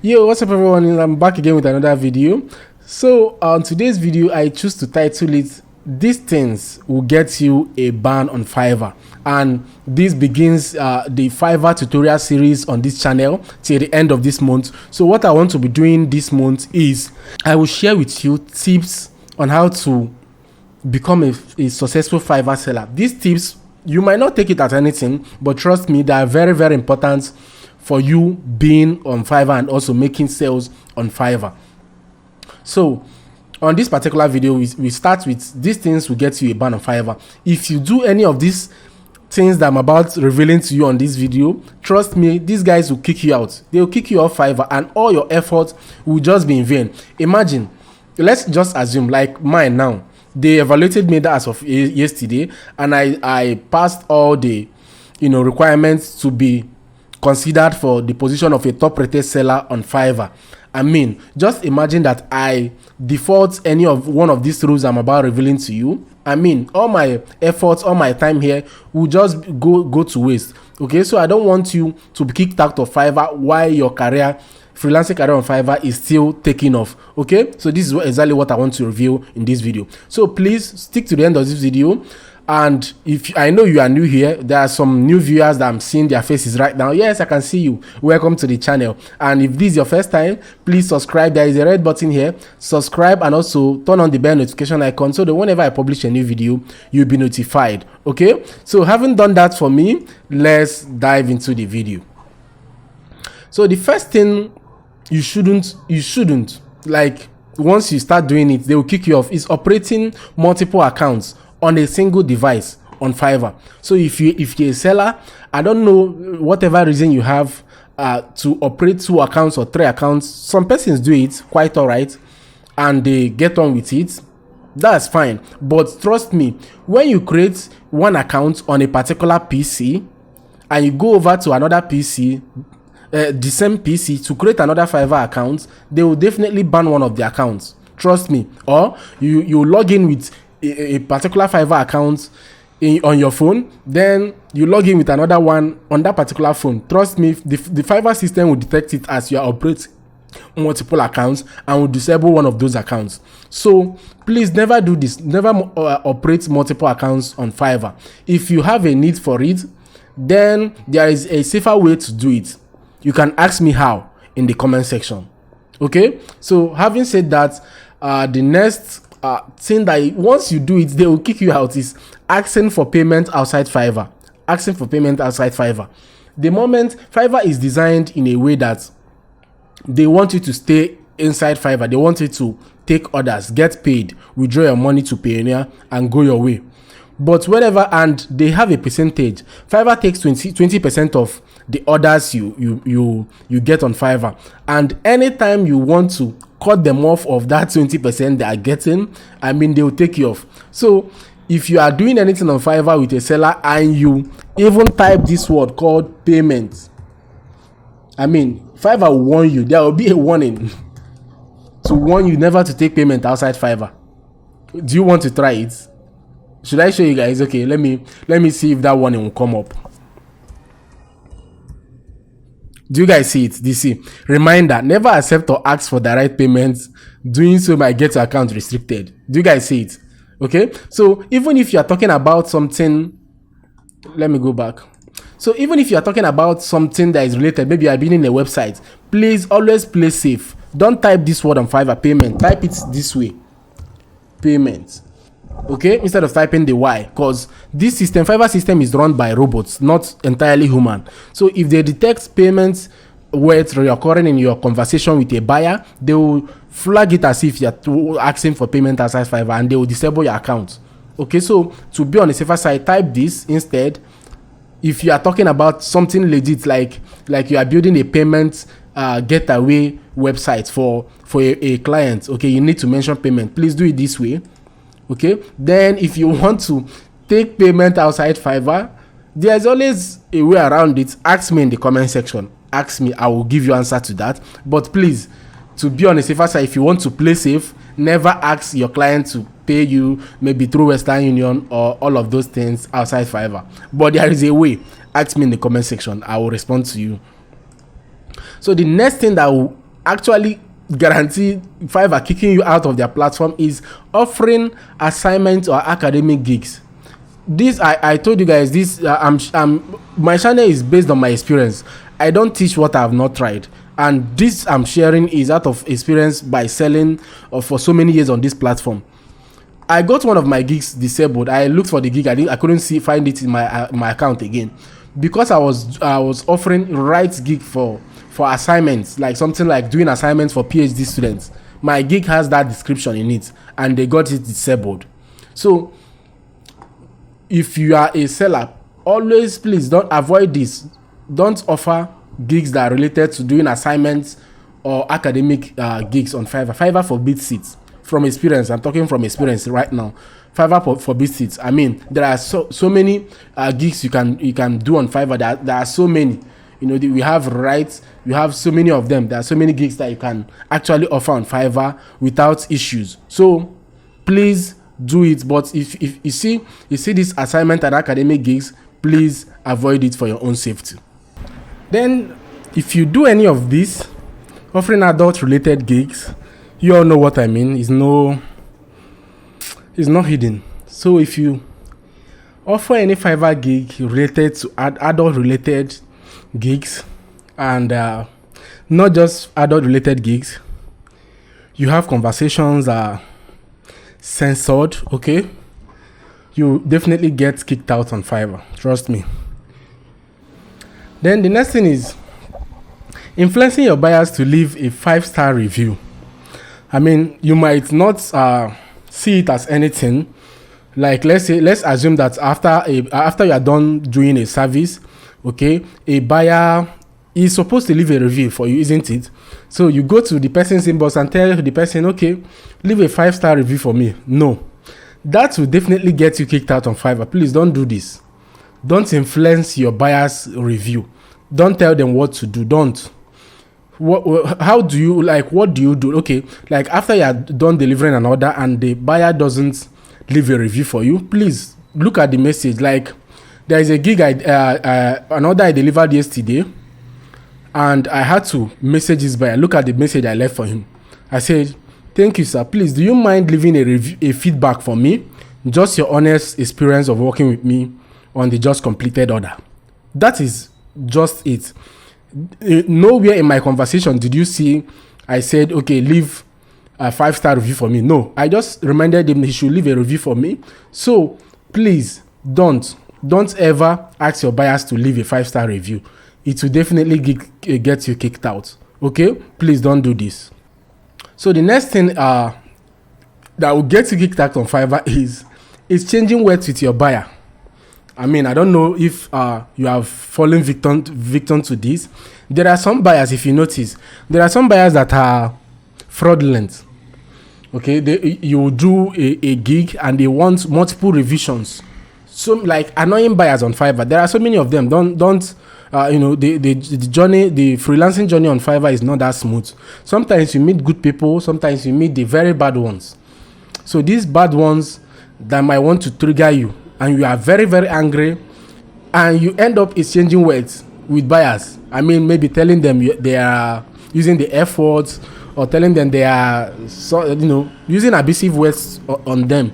Yo, what's up everyone? I'm back again with another video. So on today's video, I choose to title it "These Things Will Get You a Ban on Fiverr," and this begins the Fiverr tutorial series on this channel till the end of this month. So what I want to be doing this month is I will share with you tips on how to become a successful Fiverr seller. These tips, you might not take it as anything, but trust me, they are very, very important for you being on Fiverr and also making sales on Fiverr. So on this particular video, we start with these things will get you a ban on Fiverr. If you do any of these things that I'm about revealing to you on this video, trust me, these guys will kick you out. They will kick you off Fiverr and all your effort will just be in vain. Imagine, let's just assume like mine now. They evaluated me as of yesterday and I passed all the requirements to be considered for the position of a top rated seller on Fiverr. I mean, just imagine that I default one of these rules I'm about revealing to you. I mean, all my efforts, all my time here will just go to waste. Okay, so I don't want you to be kicked out of Fiverr while your freelancing career on Fiverr is still taking off. Okay, so this is exactly what I want to reveal in this video. So please stick to the end of this video. And if I know you are new here, there are some new viewers that I'm seeing their faces right now. Yes, I can see you. Welcome to the channel. And if this is your first time, please subscribe. There is a red button here. Subscribe and also turn on the bell notification icon so that whenever I publish a new video, you'll be notified. Okay, so having done that for me, let's dive into the video. So the first thing you shouldn't like, once you start doing it, they will kick you off, is operating multiple accounts on a single device on Fiverr. So if you're a seller, I don't know whatever reason you have to operate 2 accounts or 3 accounts. Some persons do it quite all right and they get on with it. That's fine. But trust me, when you create one account on a particular PC and you go over to another PC, the same PC, to create another Fiverr account, they will definitely ban one of the accounts. Trust me. Or you log in with a particular Fiverr account on your phone, then you log in with another one on that particular phone. Trust me, the Fiverr system will detect it as you are operating multiple accounts and will disable one of those accounts. So please never do this. Never operate multiple accounts on Fiverr. If you have a need for it, then there is a safer way to do it. You can ask me how in the comment section. Okay, so having said that, the next thing that once you do it, they will kick you out is asking for payment outside Fiverr. Asking for payment outside Fiverr. The moment Fiverr is designed in a way that they want you to stay inside Fiverr, they want you to take orders, get paid, withdraw your money to Payoneer and go your way. But whenever, and they have a percentage, Fiverr takes 20% of the orders you get on Fiverr, and anytime you want to cut them off of that 20% they are getting, I mean, they will take you off. So if you are doing anything on Fiverr with a seller and you even type this word called payment, I mean, Fiverr will warn you. There will be a warning to warn you never to take payment outside Fiverr. Do you want to try it? Should I show you guys? Okay, let me see if that warning will come up. Do you guys see it? DC. Reminder, never accept or ask for direct payments. Doing so might get your account restricted. Do you guys see it? Okay, so even if you are talking about something, let me go back. So even if you are talking about something that is related, maybe you are building a website, please always play safe. Don't type this word on Fiverr, payment. Type it this way, payment. Okay, instead of typing the Y, because this system, Fiverr system, is run by robots, not entirely human. So if they detect payments words reoccurring in your conversation with a buyer, they will flag it as if you're asking for payment outside Fiverr and they will disable your account. Okay, so to be on the safer side, type this instead. If you are talking about something legit, like you are building a payment getaway website for a client, okay, you need to mention payment. Please do it this way. Okay, then if you want to take payment outside Fiverr, there's always a way around it. Ask me in the comment section. Ask me, I will give you answer to that. But please, to be on the safer side, if you want to play safe, never ask your client to pay you maybe through Western Union or all of those things outside Fiverr. But there is a way. Ask me in the comment section. I will respond to you. So the next thing that will actually guarantee Fiverr kicking you out of their platform is offering assignments or academic gigs. This I told you guys this. My channel is based on my experience. I don't teach what I have not tried, and this I'm sharing is out of experience by selling for so many years on this platform. I got one of my gigs disabled. I looked for the gig. I couldn't find it in my account again, because I was offering right gig for assignments, like something like doing assignments for PhD students. My gig has that description in it, and they got it disabled. So if you are a seller, always please don't avoid this. Don't offer gigs that are related to doing assignments or academic gigs on Fiverr. Fiverr forbids it. From experience, I'm talking from experience right now. Fiverr forbids it. I mean, there are so many gigs you can do on Fiverr. There are so many. You know, we have rights. You have so many of them. There are so many gigs that you can actually offer on Fiverr without issues. So please do it. But if you see this assignment and academic gigs, please avoid it for your own safety. Then, if you do any of this, offering adult-related gigs, you all know what I mean. It's not hidden. So if you offer any Fiverr gig related to adult-related gigs, and not just adult-related gigs, you have conversations censored, okay, you definitely get kicked out on Fiverr. Trust me. Then the next thing is influencing your buyers to leave a 5-star review. I mean, you might not see it as anything. Like let's assume that after you are done doing a service, okay, a buyer is supposed to leave a review for you, isn't it? So you go to the person's inbox and tell the person, okay, leave a 5-star review for me. No, that will definitely get you kicked out on Fiverr. Please don't do this. Don't influence your buyer's review. Don't tell them what to do. Don't. How do you, like, what do you do? Okay, like after you are done delivering an order and the buyer doesn't leave a review for you, please look at the message. Like, there is a gig an order I delivered yesterday, and I had to message this buyer. Look at the message I left for him. I said, thank you, sir. Please, do you mind leaving a feedback for me? Just your honest experience of working with me on the just completed order. That is just it. Nowhere in my conversation did you see I said, okay, leave a 5-star review for me. No, I just reminded him he should leave a review for me. So please don't ever ask your buyers to leave a 5-star review. It will definitely get you kicked out. Okay, please don't do this. So the next thing that will get you kicked out on Fiverr is changing words with your buyer. I mean, I don't know if you have fallen victim to this. There are some buyers, if you notice, there are some buyers that are fraudulent. Okay, you will do a gig and they want multiple revisions. So, like annoying buyers on Fiverr, there are so many of them. Don't the journey, the freelancing journey on Fiverr is not that smooth. Sometimes you meet good people, sometimes you meet the very bad ones. So these bad ones that might want to trigger you, and you are very, very angry, and you end up exchanging words with buyers. I mean, maybe telling them they are using the F words, or telling them they are, using abusive words on them.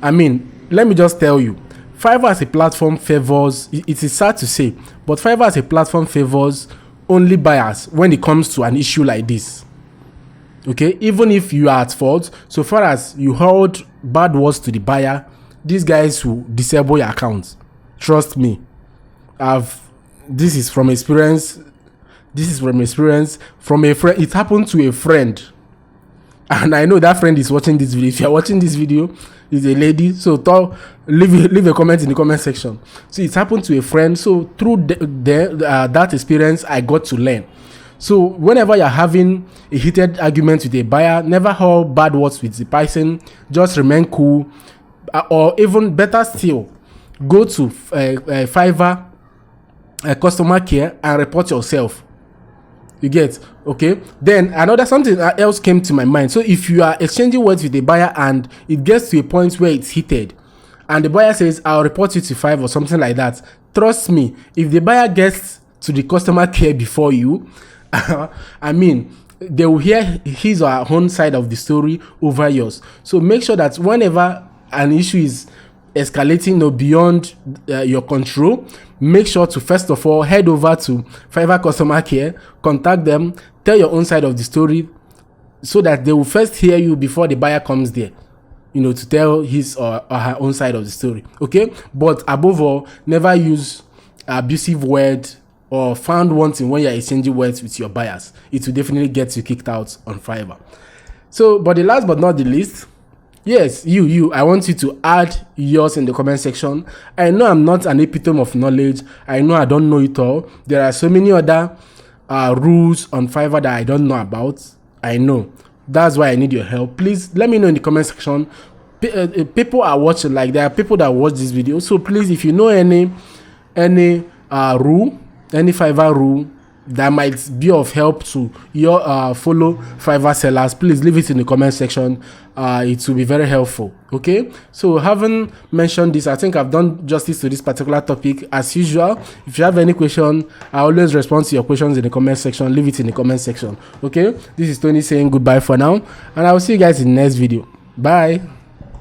I mean, let me just tell you, Fiverr as a platform favors, it is sad to say, but Fiverr as a platform favors only buyers when it comes to an issue like this. Okay, even if you are at fault, so far as you hold bad words to the buyer, these guys will disable your account. Trust me. This is from experience. From a friend. It happened to a friend, and I know that friend is watching this video. If you are watching this video, it's a lady. So leave a comment in the comment section. So it happened to a friend. So through that experience, I got to learn. So whenever you're having a heated argument with a buyer, never hold bad words with the person. Just remain cool. Or even better still, go to Fiverr customer care and report yourself. You get? Okay. Then something else came to my mind. So if you are exchanging words with a buyer and it gets to a point where it's heated, and the buyer says, I'll report you to Fiverr or something like that, trust me, if the buyer gets to the customer care before you, I mean, they will hear his or her own side of the story over yours. So make sure that whenever an issue is escalating or beyond your control, make sure to first of all head over to Fiverr customer care, contact them, tell your own side of the story, so that they will first hear you before the buyer comes there, you know, to tell his or her own side of the story. Okay, but above all, never use abusive words or found wanting when you're exchanging words with your buyers. It will definitely get you kicked out on Fiverr. So, but the last but not the least, yes, I want you to add yours in the comment section. I know I'm not an epitome of knowledge. I know I don't know it all. There are so many other rules on Fiverr that I don't know about. I know. That's why I need your help. Please let me know in the comment section. People are watching, like there are people that watch this video. So please, if you know any rule, any Fiverr rule that might be of help to your follow Fiverr sellers, please leave it in the comment section. It will be very helpful. Okay, so having mentioned this, I think I've done justice to this particular topic. As usual, if you have any question, I always respond to your questions in the comment section. Leave it in the comment section. Okay, this is Tony saying goodbye for now, and I will see you guys in the next video. Bye.